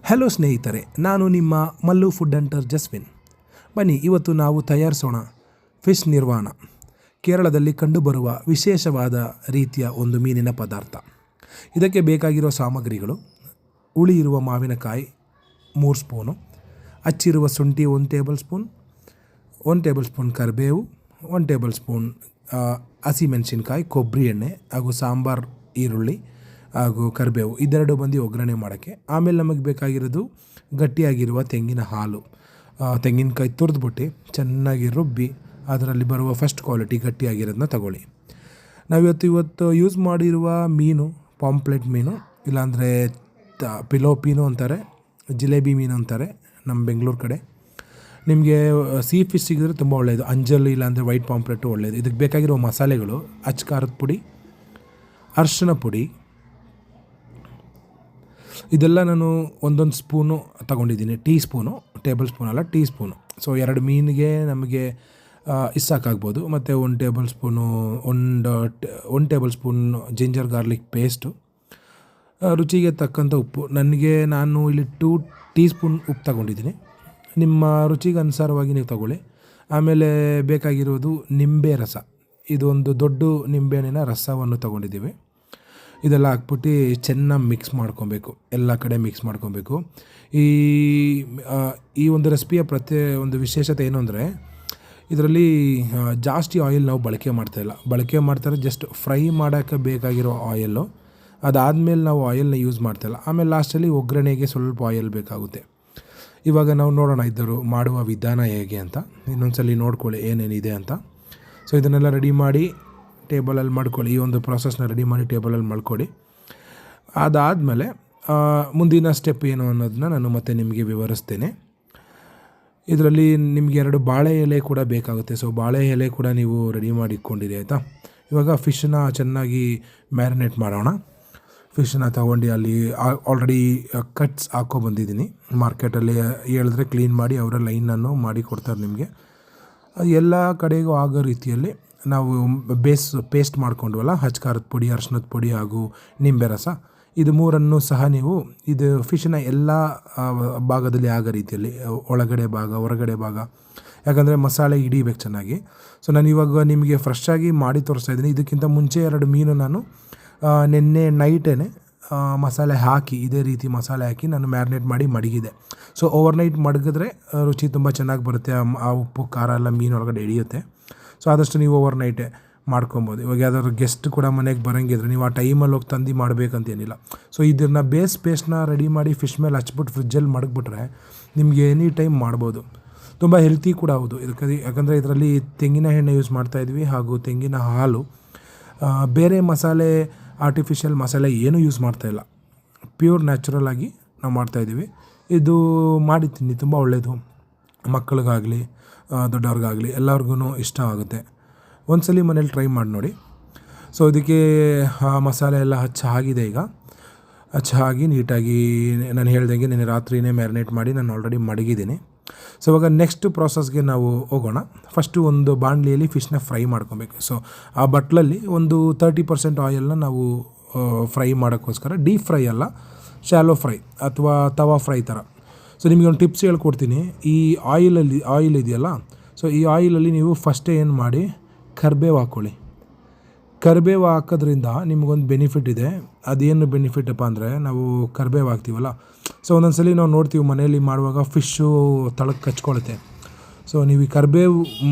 Hello ಸ್ನೇಹಿತರೆ, ನಾನು ನಿಮ್ಮ ಮಲ್ಲು ಫುಡ್ ಹಂಟರ್ ಜಸ್ವಿನ್. ಬನ್ನಿ, ಇವತ್ತು ನಾವು ತಯಾರಿಸೋಣ ಫಿಶ್ ನಿರ್ವಾಣ. ಕೇರಳದಲ್ಲಿ ಕಂಡುಬರುವ ವಿಶೇಷವಾದ ರೀತಿಯ ಒಂದು ಮೀನಿನ ಪದಾರ್ಥ. ಇದಕ್ಕೆ ಬೇಕಾಗಿರೋ ಸಾಮಗ್ರಿಗಳು: ಹುಳಿ ಇರುವ ಮಾವಿನಕಾಯಿ 3 ಸ್ಪೂನು, ಹಚ್ಚಿರುವ ಶುಂಠಿ 1 ಟೇಬಲ್ ಸ್ಪೂನ್, 1 ಟೇಬಲ್ ಸ್ಪೂನ್ ಕರಿಬೇವು, 1 ಟೇಬಲ್ ಸ್ಪೂನ್ ಹಸಿಮೆಣಸಿನ್ಕಾಯಿ, ಕೊಬ್ಬರಿ ಎಣ್ಣೆ ಹಾಗೂ ಸಾಂಬಾರು ಈರುಳ್ಳಿ ಹಾಗೂ ಕರಿಬೇವು ಇದೆರಡು ಬಂದು ಒಗ್ಗರಣೆ ಮಾಡೋಕ್ಕೆ. ಆಮೇಲೆ ನಮಗೆ ಬೇಕಾಗಿರೋದು ಗಟ್ಟಿಯಾಗಿರುವ ತೆಂಗಿನ ಹಾಲು. ತೆಂಗಿನಕಾಯಿ ತುರಿದ್ಬಿಟ್ಟು ಚೆನ್ನಾಗಿ ರುಬ್ಬಿ ಅದರಲ್ಲಿ ಬರುವ ಫಸ್ಟ್ ಕ್ವಾಲಿಟಿ ಗಟ್ಟಿಯಾಗಿರೋದನ್ನ ತಗೊಳ್ಳಿ. ನಾವಿವತ್ತು ಯೂಸ್ ಮಾಡಿರುವ ಮೀನು ಪಾಂಪ್ಲೆಟ್ ಮೀನು, ಇಲ್ಲಾಂದರೆ ಪಿಲೋಪಿನೋ ಅಂತಾರೆ, ಜಿಲೇಬಿ ಮೀನು ಅಂತಾರೆ ನಮ್ಮ ಬೆಂಗಳೂರು ಕಡೆ. ನಿಮಗೆ ಸೀ ಫಿಶ್ ಸಿಗಿದ್ರೆ ತುಂಬ ಒಳ್ಳೆಯದು. ಅಂಜಲ್ ಇಲ್ಲಾಂದರೆ ವೈಟ್ ಪಾಂಪ್ಲೆಟು ಒಳ್ಳೆಯದು. ಇದಕ್ಕೆ ಬೇಕಾಗಿರೋ ಮಸಾಲೆಗಳು: ಅಚ್ಚ ಖಾರದ ಪುಡಿ, ಅರಿಶಿನ ಪುಡಿ, ಇದೆಲ್ಲ ನಾನು ಒಂದೊಂದು ಸ್ಪೂನು ತಗೊಂಡಿದ್ದೀನಿ. ಟೇಬಲ್ ಸ್ಪೂನ್ ಅಲ್ಲ, ಟೀ ಸ್ಪೂನು. ಸೊ 2 ಮೀನಿಗೆ ನಮಗೆ ಇಷ್ಟು ಸಾಕಾಗ್ಬೋದು. ಮತ್ತು 1 ಟೇಬಲ್ ಸ್ಪೂನು ಒಂದು table spoon ginger garlic paste, ರುಚಿಗೆ ತಕ್ಕಂಥ ಉಪ್ಪು. ನಾನು ಇಲ್ಲಿ 2 ಟೀ ಸ್ಪೂನ್ ಉಪ್ಪು ತಗೊಂಡಿದ್ದೀನಿ. ನಿಮ್ಮ ರುಚಿಗೆ ಅನುಸಾರವಾಗಿ ನೀವು ತಗೊಳ್ಳಿ. ಆಮೇಲೆ ಬೇಕಾಗಿರೋದು ನಿಂಬೆ ರಸ. ಇದೊಂದು ದೊಡ್ಡ ನಿಂಬೆಹಣ್ಣಿನ ರಸವನ್ನು ತೊಗೊಂಡಿದ್ದೀವಿ. ಇದೆಲ್ಲ ಹಾಕ್ಬಿಟ್ಟು ಚೆನ್ನಾಗಿ ಮಿಕ್ಸ್ ಮಾಡ್ಕೊಬೇಕು, ಎಲ್ಲ ಕಡೆ ಮಿಕ್ಸ್ ಮಾಡ್ಕೊಬೇಕು. ಈ ಒಂದು ರೆಸಿಪಿಯ ಒಂದು ವಿಶೇಷತೆ ಏನು ಅಂದರೆ, ಇದರಲ್ಲಿ ಜಾಸ್ತಿ ಆಯಿಲ್ ನಾವು ಬಳಕೆ ಮಾಡ್ತಾರೆ ಜಸ್ಟ್ ಫ್ರೈ ಮಾಡೋಕ್ಕೆ ಬೇಕಾಗಿರೋ ಆಯಿಲ್ಲು. ಅದಾದಮೇಲೆ ನಾವು ಆಯಿಲ್ನ ಯೂಸ್ ಮಾಡ್ತಾಯಿಲ್ಲ. ಆಮೇಲೆ ಲಾಸ್ಟಲ್ಲಿ ಒಗ್ಗರಣೆಗೆ ಸ್ವಲ್ಪ ಆಯಿಲ್ ಬೇಕಾಗುತ್ತೆ. ಇವಾಗ ನಾವು ನೋಡೋಣ ಇದ್ದರು ಮಾಡುವ ವಿಧಾನ ಹೇಗೆ ಅಂತ. ಇನ್ನೊಂದ್ಸಲಿ ನೋಡ್ಕೊಳ್ಳಿ ಏನೇನಿದೆ ಅಂತ. ಸೊ ಇದನ್ನೆಲ್ಲ ರೆಡಿ ಮಾಡಿ ಟೇಬಲಲ್ಲಿ ಮಾಡ್ಕೊಳ್ಳಿ. ಈ ಒಂದು ಪ್ರಾಸೆಸ್ನ ರೆಡಿ ಮಾಡಿ ಟೇಬಲಲ್ಲಿ ಮಾಡ್ಕೊಳ್ಳಿ. ಅದಾದಮೇಲೆ ಮುಂದಿನ ಸ್ಟೆಪ್ ಏನು ಅನ್ನೋದನ್ನ ನಾನು ಮತ್ತೆ ನಿಮಗೆ ವಿವರಿಸ್ತೇನೆ. ಇದರಲ್ಲಿ ನಿಮಗೆ 2 ಬಾಳೆ ಎಲೆ ಕೂಡ ಬೇಕಾಗುತ್ತೆ. ಸೊ ಬಾಳೆ ಎಲೆ ಕೂಡ ನೀವು ರೆಡಿ ಮಾಡಿ ಇಟ್ಕೊಂಡಿರಿ, ಆಯಿತಾ. ಇವಾಗ ಫಿಶನ್ನ ಚೆನ್ನಾಗಿ ಮ್ಯಾರಿನೇಟ್ ಮಾಡೋಣ. ಫಿಶನ್ನ ತೊಗೊಂಡು ಅಲ್ಲಿ ಆಲ್ರೆಡಿ ಕಟ್ಸ್ ಬಂದಿದ್ದೀನಿ. ಮಾರ್ಕೆಟಲ್ಲಿ ಹೇಳಿದ್ರೆ ಕ್ಲೀನ್ ಮಾಡಿ ಅವರ ಲೈನನ್ನು ಮಾಡಿ ಕೊಡ್ತಾರೆ ನಿಮಗೆ. ಎಲ್ಲ ಕಡೆಗೂ ಆಗೋ ರೀತಿಯಲ್ಲಿ ನಾವು ಪೇಸ್ಟ್ ಮಾಡ್ಕೊಂಡ್ವಲ್ಲ, ಅಚ್ಚ ಖಾರದ ಪುಡಿ, ಅರಿಶಿನದ ಪುಡಿ ಹಾಗೂ ನಿಂಬೆ ರಸ, ಇದು 3 ಸಹ ನೀವು ಇದು ಫಿಶನ್ನ ಎಲ್ಲ ಭಾಗದಲ್ಲಿ ಆಗೋ ರೀತಿಯಲ್ಲಿ, ಒಳಗಡೆ ಭಾಗ ಹೊರಗಡೆ ಭಾಗ, ಯಾಕಂದರೆ ಮಸಾಲೆ ಹಿಡಿಬೇಕು ಚೆನ್ನಾಗಿ. ಸೊ ನಾನು ಇವಾಗ ನಿಮಗೆ ಫ್ರೆಶ್ಶಾಗಿ ಮಾಡಿ ತೋರಿಸ್ತಾ ಇದ್ದೀನಿ. ಇದಕ್ಕಿಂತ ಮುಂಚೆ 2 ಮೀನು ನಾನು ನಿನ್ನೆ ನೈಟೇ ಮಸಾಲೆ ಹಾಕಿ, ಇದೇ ರೀತಿ ಮಸಾಲೆ ಹಾಕಿ ನಾನು ಮ್ಯಾರಿನೇಟ್ ಮಾಡಿ ಮಡಗಿದೆ. ಸೊ ಓವರ್ನೈಟ್ ಮಡಗಿದ್ರೆ ರುಚಿ ತುಂಬ ಚೆನ್ನಾಗಿ ಬರುತ್ತೆ. ಆ ಉಪ್ಪು ಖಾರ ಎಲ್ಲ ಮೀನೊಳಗಡೆ ಹಿಡಿಯುತ್ತೆ. ಸೊ ಆದಷ್ಟು ನೀವು ಓವರ್ನೈಟೇ ಮಾಡ್ಕೊಬೋದು. ಇವಾಗ ಯಾವ್ದಾದ್ರು ಗೆಸ್ಟ್ ಕೂಡ ಮನೆಗೆ ಬರೋಂಗಿದ್ರೆ ನೀವು ಆ ಟೈಮಲ್ಲಿ ಹೋಗಿ ತಂದು ಮಾಡಬೇಕಂತೇನಿಲ್ಲ. ಸೊ ಇದನ್ನು ಪೇಸ್ಟ್ನ ರೆಡಿ ಮಾಡಿ ಫಿಶ್ ಮೇಲೆ ಹಚ್ಬಿಟ್ಟು ಫ್ರಿಜ್ಜಲ್ಲಿ ಮಡಗಿಬಿಟ್ರೆ ನಿಮಗೆ ಎನಿ ಟೈಮ್ ಮಾಡ್ಬೋದು. ತುಂಬ ಹೆಲ್ತಿ ಕೂಡ ಹೌದು. ಯಾಕಂದರೆ ಇದರಲ್ಲಿ ತೆಂಗಿನ ಎಣ್ಣೆ ಯೂಸ್ ಮಾಡ್ತಾಯಿದ್ವಿ ಹಾಗೂ ತೆಂಗಿನ ಹಾಲು. ಬೇರೆ ಮಸಾಲೆ, ಆರ್ಟಿಫಿಷಿಯಲ್ ಮಸಾಲೆ ಏನೂ ಯೂಸ್ ಮಾಡ್ತಾಯಿಲ್ಲ. ಪ್ಯೂರ್ ನ್ಯಾಚುರಲ್ ಆಗಿ ನಾವು ಮಾಡ್ತಾಯಿದ್ದೀವಿ. ಇದು ಮಾಡಿ ತಿನ್ನಿ, ತುಂಬ ಒಳ್ಳೆಯದು. ಮಕ್ಕಳಿಗಾಗಲಿ ದೊಡ್ಡವ್ರಿಗಾಗಲಿ ಎಲ್ಲರಿಗೂ ಇಷ್ಟ ಆಗುತ್ತೆ. ಒಂದ್ಸಲಿ ಮನೇಲಿ ಟ್ರೈ ಮಾಡಿ ನೋಡಿ. ಸೊ ಇದಕ್ಕೆ ಮಸಾಲೆ ಎಲ್ಲ ಆಗಿದೆ. ಈಗ ಆಗಿ ನೀಟಾಗಿ ನಾನು ಹೇಳ್ದಂಗೆ ನೆನ್ನೆ ರಾತ್ರಿಯೇ ಮ್ಯಾರಿನೇಟ್ ಮಾಡಿ ನಾನು ಆಲ್ರೆಡಿ ಮಡಗಿದ್ದೀನಿ. ಸೊ ಇವಾಗ ನೆಕ್ಸ್ಟ್ ಪ್ರಾಸೆಸ್ಗೆ ನಾವು ಹೋಗೋಣ. ಫಸ್ಟು ಒಂದು ಬಾಣಲಿಯಲ್ಲಿ ಫಿಶ್ನ ಫ್ರೈ ಮಾಡ್ಕೊಬೇಕು. ಸೊ ಆ ಬಟ್ಲಲ್ಲಿ ಒಂದು 30% ಆಯಿಲ್ನ ನಾವು ಫ್ರೈ ಮಾಡೋಕ್ಕೋಸ್ಕರ, ಡೀಪ್ ಫ್ರೈ ಅಲ್ಲ, ಶಾಲೋ ಫ್ರೈ ಅಥವಾ ತವಾ ಫ್ರೈ ಥರ. ಸೊ ನಿಮಗೆ ಒಂದು ಟಿಪ್ಸ್ ಹೇಳ್ಕೊಡ್ತೀನಿ. ಈ ಆಯಿಲ್ ಇದೆಯಲ್ಲ, ಸೊ ಈ ಆಯಿಲಲ್ಲಿ ನೀವು ಫಸ್ಟೇ ಏನು ಮಾಡಿ, ಕರಿಬೇವು ಹಾಕ್ಕೊಳ್ಳಿ. ಕರಿಬೇವು ಹಾಕೋದ್ರಿಂದ ನಿಮಗೊಂದು ಬೆನಿಫಿಟ್ ಇದೆ. ಅದೇನು ಬೆನಿಫಿಟಪ್ಪ ಅಂದರೆ, ನಾವು ಕರಿಬೇವು ಹಾಕ್ತೀವಲ್ಲ, ಸೊ ಒಂದೊಂದ್ಸಲಿ ನಾವು ನೋಡ್ತೀವಿ ಮನೆಯಲ್ಲಿ ಮಾಡುವಾಗ ಫಿಶ್ಶು ತಳಕ್ಕೆ ಕಚ್ಕೊಳುತ್ತೆ. ಸೊ ನೀವು ಈ ಕರಿಬೇವು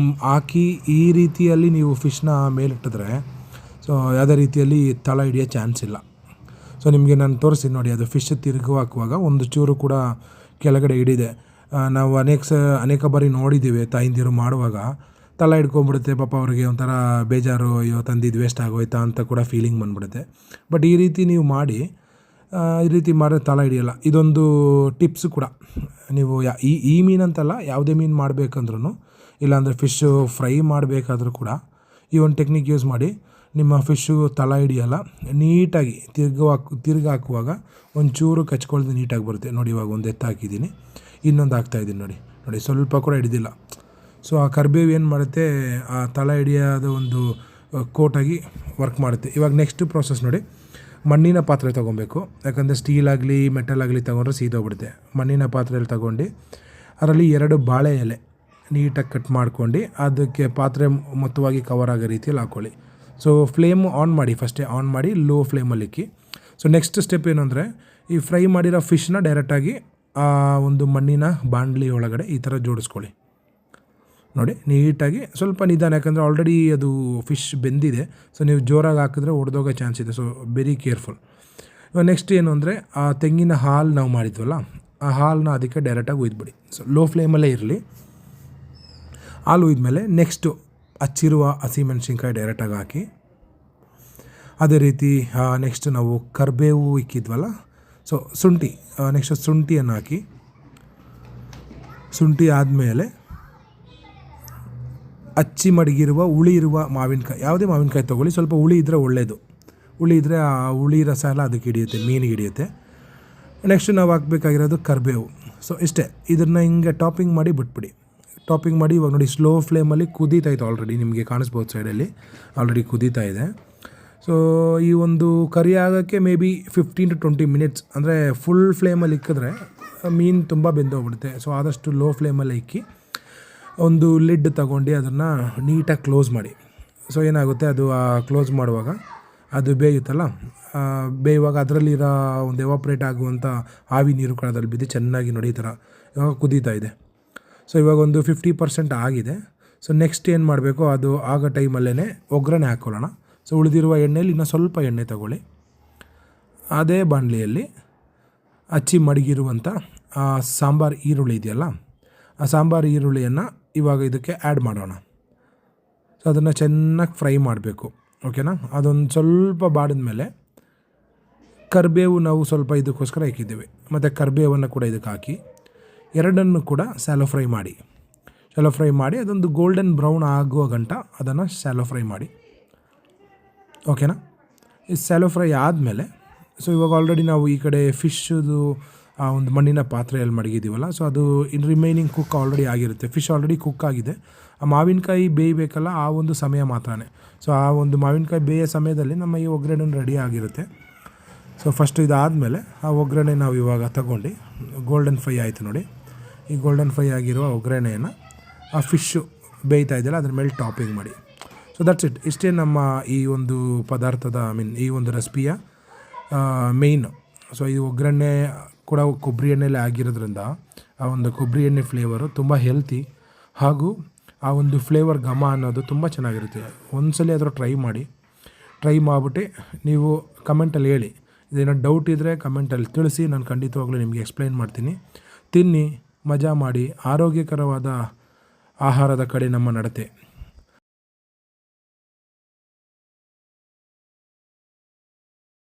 ಹಾಕಿ ಈ ರೀತಿಯಲ್ಲಿ ನೀವು ಫಿಶ್ನ ಮೇಲಿಟ್ಟಿದ್ರೆ ಸೊ ಯಾವುದೇ ರೀತಿಯಲ್ಲಿ ತಳ ಹಿಡಿಯೋ ಚಾನ್ಸ್ ಇಲ್ಲ. ಸೊ ನಿಮಗೆ ನಾನು ತೋರಿಸ್ತೀನಿ ನೋಡಿ, ಅದು ಫಿಶ್ ತಿರುಗು ಹಾಕುವಾಗ ಒಂದು ಚೂರು ಕೂಡ ಕೆಳಗಡೆ ಹಿಡಿದೆ. ನಾವು ಅನೇಕ ಬಾರಿ ನೋಡಿದ್ದೀವಿ ತಾಯಿಂದಿರು ಮಾಡುವಾಗ ತಳ ಹಿಡ್ಕೊಂಬಿಡುತ್ತೆ. ಪಾಪ ಅವ್ರಿಗೆ ಒಂಥರ ಬೇಜಾರು, ಅಯ್ಯೋ ತಂದಿದ್ದು ವೇಸ್ಟ್ ಆಗೋಯ್ತಾ ಅಂತ ಕೂಡ ಫೀಲಿಂಗ್ ಬಂದ್ಬಿಡುತ್ತೆ. ಬಟ್ ಈ ರೀತಿ ನೀವು ಮಾಡಿ, ಈ ರೀತಿ ಮಾಡಿದ್ರೆ ತಳ ಹಿಡಿಯೋಲ್ಲ. ಇದೊಂದು ಟಿಪ್ಸು ಕೂಡ. ನೀವು ಈ ಮೀನಂತಲ್ಲ, ಯಾವುದೇ ಮೀನು ಮಾಡಬೇಕಂದ್ರೂ, ಇಲ್ಲಾಂದರೆ ಫಿಶ್ಶು ಫ್ರೈ ಮಾಡಬೇಕಾದ್ರೂ ಕೂಡ ಈ ಒಂದು ಟೆಕ್ನಿಕ್ ಯೂಸ್ ಮಾಡಿ. ನಿಮ್ಮ ಫಿಶ್ಶು ತಳ ಹಿಡಿಯೋಲ್ಲ. ನೀಟಾಗಿ ತಿರುಗಿ ಹಾಕುವಾಗ ಒಂಚೂರು ಕಚ್ಕೊಳ್ದು ನೀಟಾಗಿ ಬರುತ್ತೆ ನೋಡಿ. ಇವಾಗ ಒಂದು ಎತ್ತು ಹಾಕಿದ್ದೀನಿ, ಇನ್ನೊಂದು ಹಾಕ್ತಾಯಿದ್ದೀನಿ ನೋಡಿ. ಸ್ವಲ್ಪ ಕೂಡ ಹಿಡಿದಿಲ್ಲ. ಸೊ ಆ ಕರಿಬೇವು ಏನು ಮಾಡುತ್ತೆ, ಆ ತಳ ಹಿಡಿಯೋದು ಒಂದು ಕೋಟಾಗಿ ವರ್ಕ್ ಮಾಡುತ್ತೆ. ಇವಾಗ ನೆಕ್ಸ್ಟ್ ಪ್ರಾಸೆಸ್ ನೋಡಿ. ಮಣ್ಣಿನ ಪಾತ್ರೆ ತೊಗೊಬೇಕು. ಯಾಕಂದರೆ ಸ್ಟೀಲ್ ಆಗಲಿ ಮೆಟಲ್ ಆಗಲಿ ತೊಗೊಂಡ್ರೆ ಸೀದೋಗ್ಬಿಡುತ್ತೆ. ಮಣ್ಣಿನ ಪಾತ್ರೆಯಲ್ಲಿ ತೊಗೊಂಡು ಅದರಲ್ಲಿ 2 ಬಾಳೆ ಎಲೆ ನೀಟಾಗಿ ಕಟ್ ಮಾಡ್ಕೊಂಡು ಅದಕ್ಕೆ ಪಾತ್ರೆ ಮೊತ್ತವಾಗಿ ಕವರ್ ಆಗೋ ರೀತಿಯಲ್ಲಿ ಹಾಕ್ಕೊಳ್ಳಿ. ಸೊ ಫ್ಲೇಮ್ ಆನ್ ಮಾಡಿ, ಫಸ್ಟೇ ಆನ್ ಮಾಡಿ ಲೋ ಫ್ಲೇಮಲ್ಲಿ ಇಕ್ಕಿ. ಸೊ ನೆಕ್ಸ್ಟ್ ಸ್ಟೆಪ್ ಏನು ಅಂದರೆ, ಈ ಫ್ರೈ ಮಾಡಿರೋ ಫಿಶ್ನ ಡೈರೆಕ್ಟಾಗಿ ಆ ಒಂದು ಮಣ್ಣಿನ ಬಾಣಲಿ ಒಳಗಡೆ ಈ ಥರ ಜೋಡಿಸ್ಕೊಳ್ಳಿ. ನೋಡಿ ನೀಟಾಗಿ ಸ್ವಲ್ಪ ನಿಧಾನ, ಯಾಕಂದರೆ ಆಲ್ರೆಡಿ ಅದು ಫಿಶ್ ಬೆಂದಿದೆ. ಸೊ ನೀವು ಜೋರಾಗಿ ಹಾಕಿದ್ರೆ ಒಡೆದೋಗೋ ಚಾನ್ಸ್ ಇದೆ. So very careful. ಇವಾಗ ನೆಕ್ಸ್ಟ್ ಏನು ಅಂದರೆ, ಆ ತೆಂಗಿನ ಹಾಲು ನಾವು ಮಾಡಿದ್ವಲ್ಲ, ಆ ಹಾಲನ್ನ ಅದಕ್ಕೆ ಡೈರೆಕ್ಟಾಗಿ ಉಯ್ದುಬಿಡಿ. ಸೊ ಲೋ ಫ್ಲೇಮಲ್ಲೇ ಇರಲಿ. ಹಾಲು ಉಯ್ದ್ಮೇಲೆ ನೆಕ್ಸ್ಟು ಹಚ್ಚಿರುವ ಹಸಿಮೆಣ್ಸಿನ್ಕಾಯಿ ಡೈರೆಕ್ಟಾಗಿ ಹಾಕಿ. ಅದೇ ರೀತಿ ನೆಕ್ಸ್ಟ್ ನಾವು ಕರಿಬೇವು ಇಕ್ಕಿದ್ವಲ್ಲ, ಸೊ ಶುಂಠಿ, ನೆಕ್ಸ್ಟ್ ಶುಂಠಿಯನ್ನು ಹಾಕಿ. ಶುಂಠಿ ಆದಮೇಲೆ ಹಚ್ಚಿ ಮಡಗಿರುವ ಹುಳಿ ಇರುವ ಮಾವಿನಕಾಯಿ, ಯಾವುದೇ ಮಾವಿನಕಾಯಿ ತೊಗೊಳ್ಳಿ, ಸ್ವಲ್ಪ ಹುಳಿ ಇದ್ದರೆ ಒಳ್ಳೆಯದು. ಹುಳಿ ಇದ್ದರೆ ಆ ಹುಳಿ ರಸ ಎಲ್ಲ ಅದಕ್ಕೆ ಹಿಡಿಯುತ್ತೆ, ಮೀನಿಗೆ ಹಿಡಿಯುತ್ತೆ. ನೆಕ್ಸ್ಟ್ ನಾವು ಹಾಕಬೇಕಾಗಿರೋದು ಕರಿಬೇವು. ಸೊ ಇಷ್ಟೇ, ಇದನ್ನು ಹಿಂಗೆ ಟಾಪಿಂಗ್ ಮಾಡಿ ಬಿಟ್ಬಿಡಿ. ಟಾಪಿಂಗ್ ಮಾಡಿ ಇವಾಗ ನೋಡಿ ಸ್ಲೋ ಫ್ಲೇಮಲ್ಲಿ ಕುದೀತಾ ಇತ್ತು. ಆಲ್ರೆಡಿ ನಿಮಗೆ ಕಾಣಿಸ್ಬೋದು ಸೈಡಲ್ಲಿ ಆಲ್ರೆಡಿ ಕುದೀತಾ ಇದೆ. ಸೊ ಈ ಒಂದು ಕರಿ ಆಗೋಕ್ಕೆ ಮೇ ಬಿ 15 to 20 ಮಿನಿಟ್ಸ್. ಅಂದರೆ ಫುಲ್ ಫ್ಲೇಮಲ್ಲಿ ಇಕ್ಕಿದ್ರೆ ಮೀನು ತುಂಬ ಬೆಂದೋಗ್ಬಿಡುತ್ತೆ. ಸೊ ಆದಷ್ಟು ಲೋ ಫ್ಲೇಮಲ್ಲೇ ಇಕ್ಕಿ ಒಂದು ಲಿಡ್ ತಗೊಂಡು ಅದನ್ನು ನೀಟಾಗಿ ಕ್ಲೋಸ್ ಮಾಡಿ. ಸೊ ಏನಾಗುತ್ತೆ, ಅದು ಕ್ಲೋಸ್ ಮಾಡುವಾಗ ಅದು ಬೇಯುತ್ತಲ್ಲ, ಬೇಯುವಾಗ ಅದರಲ್ಲಿರೋ ಒಂದು ಎವಾಪ್ರೇಟ್ ಆಗುವಂಥ ಆವಿ ನೀರು ಕಣದಲ್ಲಿ ಬಿದ್ದು ಚೆನ್ನಾಗಿ ನೋಡಿ ಈ ಥರ ಇವಾಗ ಕುದೀತಾ ಇದೆ. ಸೊ ಇವಾಗ ಒಂದು 50% ಆಗಿದೆ. ಸೊ ನೆಕ್ಸ್ಟ್ ಏನು ಮಾಡಬೇಕು, ಅದು ಆಗೋ ಟೈಮಲ್ಲೇ ಒಗ್ಗರಣೆ ಹಾಕ್ಕೊಳ್ಳೋಣ. ಸೊ ಉಳಿದಿರುವ ಎಣ್ಣೆಯಲ್ಲಿ ಇನ್ನೂ ಸ್ವಲ್ಪ ಎಣ್ಣೆ ತಗೊಳ್ಳಿ. ಅದೇ ಬಾಣಲಿಯಲ್ಲಿ ಹಚ್ಚಿ ಮಡಗಿರುವಂಥ ಸಾಂಬಾರು ಈರುಳ್ಳಿ ಇದೆಯಲ್ಲ, ಆ ಸಾಂಬಾರು ಈರುಳ್ಳಿಯನ್ನು ಇವಾಗ ಇದಕ್ಕೆ ಆ್ಯಡ್ ಮಾಡೋಣ. ಸೊ ಅದನ್ನು ಚೆನ್ನಾಗಿ ಫ್ರೈ ಮಾಡಬೇಕು. ಓಕೆನಾ? ಅದೊಂದು ಸ್ವಲ್ಪ ಬಾಡಿದ ಮೇಲೆ ಕರಿಬೇವು ನಾವು ಸ್ವಲ್ಪ ಇದಕ್ಕೋಸ್ಕರ ಇಕ್ಕಿದ್ದೇವೆ, ಮತ್ತು ಕರಿಬೇವನ್ನು ಕೂಡ ಇದಕ್ಕೆ ಹಾಕಿ ಎರಡನ್ನು ಕೂಡ ಸ್ಯಾಲೋ ಫ್ರೈ ಮಾಡಿ. ಸ್ಯಾಲೋ ಫ್ರೈ ಮಾಡಿ ಅದೊಂದು ಗೋಲ್ಡನ್ ಬ್ರೌನ್ ಆಗುವ ಗಂಟ ಅದನ್ನು ಸ್ಯಾಲೋ ಫ್ರೈ ಮಾಡಿ. ಓಕೆನಾ? ಈ ಸ್ಯಾಲೋ ಫ್ರೈ ಆದಮೇಲೆ, ಸೊ ಇವಾಗ ಆಲ್ರೆಡಿ ನಾವು ಈ ಕಡೆ ಫಿಶ್ದು ಆ ಒಂದು ಮಣ್ಣಿನ ಪಾತ್ರೆಯಲ್ಲಿ ಮಡಗಿದ್ದೀವಲ್ಲ, ಸೊ ಅದು ಇನ್ ರಿಮೈನಿಂಗ್ ಕುಕ್ ಆಲ್ರೆಡಿ ಆಗಿರುತ್ತೆ. ಫಿಶ್ ಆಲ್ರೆಡಿ ಕುಕ್ ಆಗಿದೆ. ಆ ಮಾವಿನಕಾಯಿ ಬೇಯಬೇಕಲ್ಲ, ಆ ಒಂದು ಸಮಯ ಮಾತ್ರನೇ. ಸೊ ಆ ಒಂದು ಮಾವಿನಕಾಯಿ ಬೇಯೋ ಸಮಯದಲ್ಲಿ ನಮ್ಮ ಈ ಒಗ್ಗರಣೆ ರೆಡಿ ಆಗಿರುತ್ತೆ. ಸೊ ಫಸ್ಟ್ ಇದಾದಮೇಲೆ ಆ ಒಗ್ಗರಣೆ ನಾವು ಇವಾಗ ತಗೊಂಡು ಗೋಲ್ಡನ್ ಫ್ರೈ ಆಯಿತು ನೋಡಿ. ಈ ಗೋಲ್ಡನ್ ಫ್ರೈ ಆಗಿರೋ ಒಗ್ಗರಣೆಯನ್ನು ಆ ಫಿಶ್ಶು ಬೇಯ್ತಾ ಇದೆಯಲ್ಲ ಅದ್ರ ಮೇಲೆ ಟಾಪಿಂಗ್ ಮಾಡಿ. So that's it. ಇಷ್ಟೇ ನಮ್ಮ ಈ ಒಂದು ಪದಾರ್ಥದ ಈ ಒಂದು ರೆಸಿಪಿಯ ಮೇಯ್ನು. ಸೊ ಈ ಒಗ್ಗರಣೆ ಕೂಡ ಕೊಬ್ಬರಿ ಎಣ್ಣೆಲೆ ಆಗಿರೋದ್ರಿಂದ ಆ ಒಂದು ಕೊಬ್ಬರಿ ಎಣ್ಣೆ ಫ್ಲೇವರು ತುಂಬ ಹೆಲ್ತಿ, ಹಾಗೂ ಆ ಒಂದು ಫ್ಲೇವರ್ ಘಮ ಅನ್ನೋದು ತುಂಬ ಚೆನ್ನಾಗಿರುತ್ತೆ. ಒಂದ್ಸಲ ಆದರೂ ಟ್ರೈ ಮಾಡಿ. ಟ್ರೈ ಮಾಡಿಬಿಟ್ಟು ನೀವು ಕಮೆಂಟಲ್ಲಿ ಹೇಳಿ. ಇದೇನೋ ಡೌಟ್ ಇದ್ದರೆ ಕಮೆಂಟಲ್ಲಿ ತಿಳಿಸಿ, ನಾನು ಖಂಡಿತವಾಗ್ಲೂ ನಿಮಗೆ ಎಕ್ಸ್ಪ್ಲೈನ್ ಮಾಡ್ತೀನಿ. ತಿನ್ನಿ, ಮಜಾ ಮಾಡಿ, ಆರೋಗ್ಯಕರವಾದ ಆಹಾರದ ಕಡೆ ನಮ್ಮ ನಡತೆ.